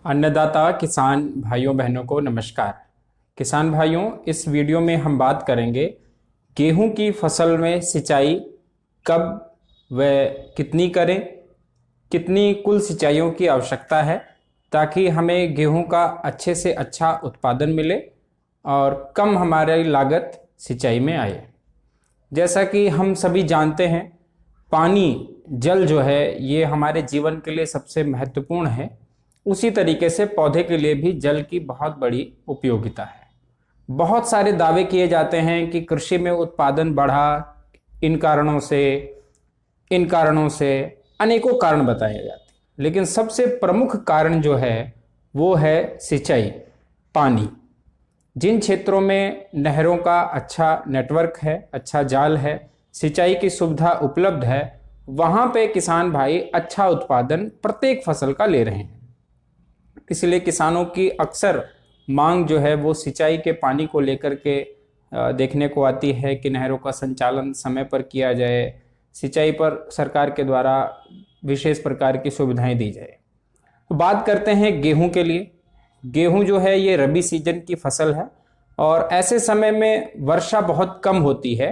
अन्नदाता किसान भाइयों बहनों को नमस्कार। किसान भाइयों, इस वीडियो में हम बात करेंगे गेहूं की फसल में सिंचाई कब व कितनी करें, कितनी कुल सिंचाइयों की आवश्यकता है ताकि हमें गेहूं का अच्छे से अच्छा उत्पादन मिले और कम हमारी लागत सिंचाई में आए। जैसा कि हम सभी जानते हैं, पानी जल जो है ये हमारे जीवन के लिए सबसे महत्वपूर्ण है। उसी तरीके से पौधे के लिए भी जल की बहुत बड़ी उपयोगिता है। बहुत सारे दावे किए जाते हैं कि कृषि में उत्पादन बढ़ा, इन कारणों से अनेकों कारण बताए जाते हैं, लेकिन सबसे प्रमुख कारण जो है वो है सिंचाई, पानी। जिन क्षेत्रों में नहरों का अच्छा नेटवर्क है, अच्छा जाल है, सिंचाई की सुविधा उपलब्ध है, वहाँ पे किसान भाई अच्छा उत्पादन प्रत्येक फसल का ले रहे हैं। इसलिए किसानों की अक्सर मांग जो है वो सिंचाई के पानी को लेकर के देखने को आती है कि नहरों का संचालन समय पर किया जाए, सिंचाई पर सरकार के द्वारा विशेष प्रकार की सुविधाएं दी जाए। तो बात करते हैं गेहूं के लिए। गेहूं जो है ये रबी सीजन की फसल है और ऐसे समय में वर्षा बहुत कम होती है।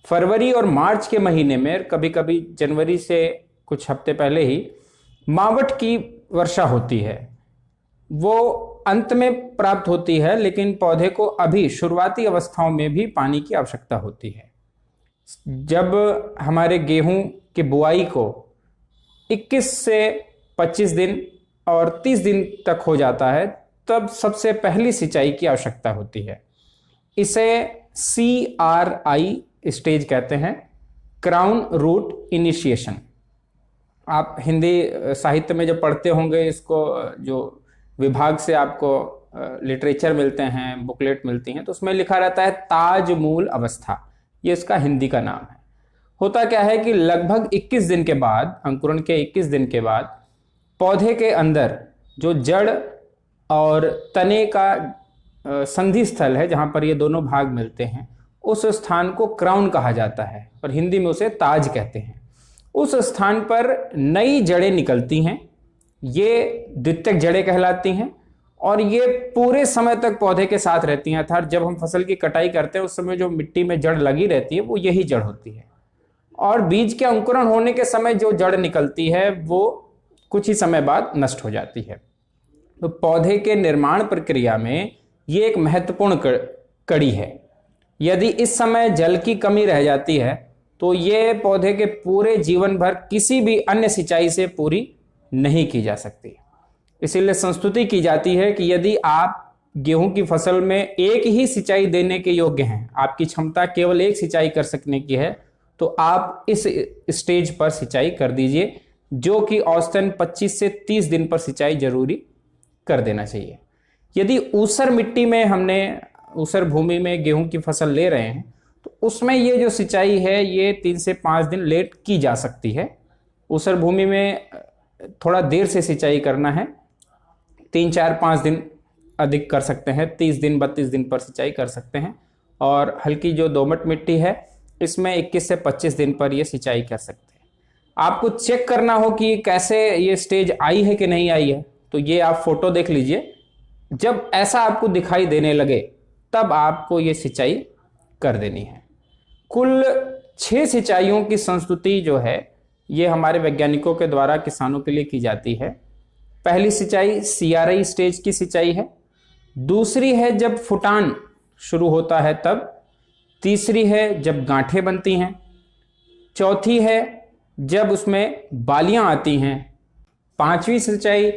फरवरी और मार्च के महीने में, कभी कभी जनवरी से कुछ हफ्ते पहले ही मावठ की वर्षा होती है। वो अंत में प्राप्त होती है, लेकिन पौधे को अभी शुरुआती अवस्थाओं में भी पानी की आवश्यकता होती है। जब हमारे गेहूं की बुआई को 21 से 25 दिन और 30 दिन तक हो जाता है, तब सबसे पहली सिंचाई की आवश्यकता होती है। इसे CRI स्टेज कहते हैं, क्राउन रूट इनिशिएशन। आप हिंदी साहित्य में जब पढ़ते होंगे, इसको जो विभाग से आपको लिटरेचर मिलते हैं, बुकलेट मिलती हैं, तो उसमें लिखा रहता है ताज मूल अवस्था। ये इसका हिंदी का नाम है। होता क्या है कि लगभग 21 दिन के बाद, अंकुरण के 21 दिन के बाद, पौधे के अंदर जो जड़ और तने का संधि स्थल है, जहां पर ये दोनों भाग मिलते हैं, उस स्थान को क्राउन कहा जाता है और हिंदी में उसे ताज कहते हैं। उस स्थान पर नई जड़ें निकलती हैं, ये द्वितीयक जड़ें कहलाती हैं और ये पूरे समय तक पौधे के साथ रहती हैं। अर्थात जब हम फसल की कटाई करते हैं उस समय जो मिट्टी में जड़ लगी रहती है वो यही जड़ होती है, और बीज के अंकुरण होने के समय जो जड़ निकलती है वो कुछ ही समय बाद नष्ट हो जाती है। तो पौधे के निर्माण प्रक्रिया में ये एक महत्वपूर्ण कड़ी है। यदि इस समय जल की कमी रह जाती है तो ये पौधे के पूरे जीवन भर किसी भी अन्य सिंचाई से पूरी नहीं की जा सकती। इसीलिए संस्तुति की जाती है कि यदि आप गेहूं की फसल में एक ही सिंचाई देने के योग्य हैं, आपकी क्षमता केवल एक सिंचाई कर सकने की है, तो आप इस स्टेज पर सिंचाई कर दीजिए, जो कि औसतन 25 से 30 दिन पर सिंचाई जरूरी कर देना चाहिए। यदि ऊसर मिट्टी में, हमने ऊसर भूमि में गेहूं की फसल ले रहे हैं, तो उसमें ये जो सिंचाई है ये 3 से 5 दिन लेट की जा सकती है। ऊसर भूमि में थोड़ा देर से सिंचाई करना है, 3, 4, 5 दिन अधिक कर सकते हैं, 30 दिन 32 दिन पर सिंचाई कर सकते हैं। और हल्की जो दोमट मिट्टी है इसमें 21 से 25 दिन पर ये सिंचाई कर सकते हैं। आपको चेक करना हो कि कैसे ये स्टेज आई है कि नहीं आई है, तो ये आप फोटो देख लीजिए। जब ऐसा आपको दिखाई देने लगे तब आपको ये सिंचाई कर देनी है। कुल 6 सिंचाइयों की संस्तुति जो है ये हमारे वैज्ञानिकों के द्वारा किसानों के लिए की जाती है। पहली सिंचाई CRI स्टेज की सिंचाई है। दूसरी है जब फुटान शुरू होता है तब। तीसरी है जब गांठें बनती हैं। चौथी है जब उसमें बालियां आती हैं। 5वीं सिंचाई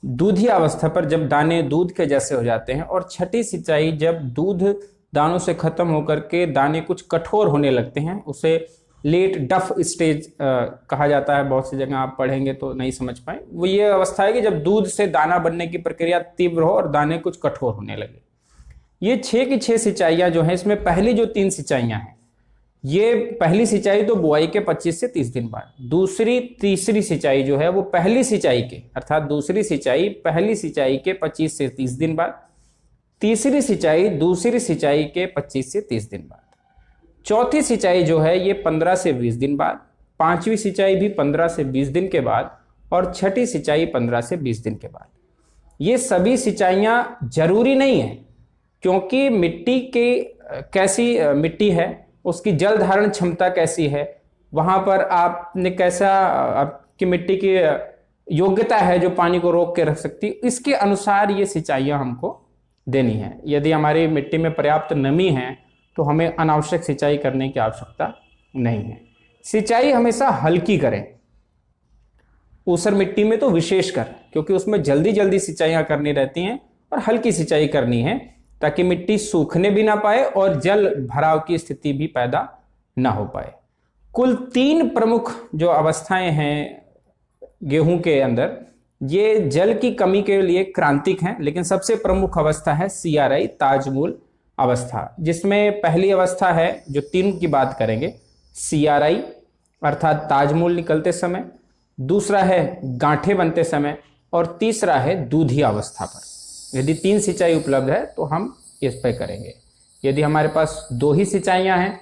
दूधिया अवस्था पर, जब दाने दूध के जैसे हो जाते हैं। और 6ठी सिंचाई जब दूध दानों से खत्म होकर के दाने कुछ कठोर होने लगते हैं, उसे लेट डफ स्टेज कहा जाता है। बहुत सी जगह आप पढ़ेंगे तो नहीं समझ पाए। वो ये अवस्था है कि जब दूध से दाना बनने की प्रक्रिया तीव्र हो और दाने कुछ कठोर होने लगे। ये 6 की 6 सिंचाइयां जो हैं, इसमें पहली जो 3 सिंचाइयां हैं, ये पहली सिंचाई तो बुआई के 25 से 30 दिन बाद। दूसरी तीसरी सिंचाई जो है वो पहली सिंचाई के, अर्थात दूसरी सिंचाई पहली सिंचाई के 25 से 30 दिन बाद। तीसरी सिंचाई दूसरी सिंचाई के 25 से 30 दिन बाद। चौथी सिंचाई जो है ये 15 से 20 दिन बाद। 5वीं सिंचाई भी 15 से 20 दिन के बाद और 6ठी सिंचाई 15 से 20 दिन के बाद। ये सभी सिंचाइयाँ जरूरी नहीं है, क्योंकि मिट्टी की कैसी मिट्टी है, उसकी जल धारण क्षमता कैसी है, वहाँ पर आपने कैसा आपकी मिट्टी की योग्यता है जो पानी को रोक के रख सकती है, इसके अनुसार ये सिंचाइयाँ हमको देनी है। यदि हमारी मिट्टी में पर्याप्त नमी है तो हमें अनावश्यक सिंचाई करने की आवश्यकता नहीं है। सिंचाई हमेशा हल्की करें, ऊसर मिट्टी में तो विशेषकर, क्योंकि उसमें जल्दी जल्दी सिंचाइयाँ करनी रहती हैं और हल्की सिंचाई करनी है ताकि मिट्टी सूखने भी ना पाए और जल भराव की स्थिति भी पैदा ना हो पाए। कुल 3 प्रमुख जो अवस्थाएं हैं गेहूं के अंदर, ये जल की कमी के लिए क्रांतिक हैं, लेकिन सबसे प्रमुख अवस्था है CRI ताजमूल अवस्था, जिसमें पहली अवस्था है जो 3 की बात करेंगे, CRI अर्थात ताजमूल निकलते समय, दूसरा है गांठे बनते समय और तीसरा है दूधिया अवस्था पर। यदि 3 सिंचाई उपलब्ध है तो हम इस पर करेंगे। यदि हमारे पास 2 ही सिंचाइयाँ हैं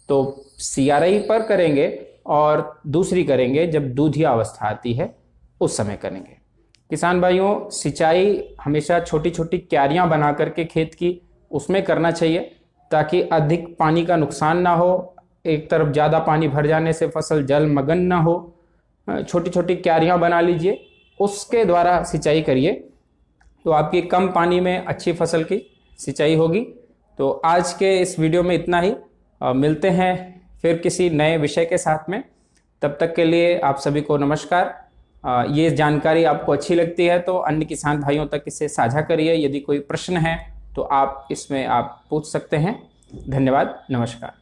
तो CRI पर करेंगे और दूसरी करेंगे जब दूधिया अवस्था आती है उस समय करेंगे। किसान भाइयों, सिंचाई हमेशा छोटी छोटी क्यारियां बना करके खेत की उसमें करना चाहिए ताकि अधिक पानी का नुकसान ना हो, एक तरफ ज़्यादा पानी भर जाने से फसल जलमग्न ना हो। छोटी छोटी क्यारियां बना लीजिए, उसके द्वारा सिंचाई करिए तो आपकी कम पानी में अच्छी फसल की सिंचाई होगी। तो आज के इस वीडियो में इतना ही, मिलते हैं फिर किसी नए विषय के साथ में। तब तक के लिए आप सभी को नमस्कार। ये जानकारी आपको अच्छी लगती है तो अन्य किसान भाइयों तक इसे साझा करिए। यदि कोई प्रश्न है तो आप इसमें आप पूछ सकते हैं। धन्यवाद, नमस्कार।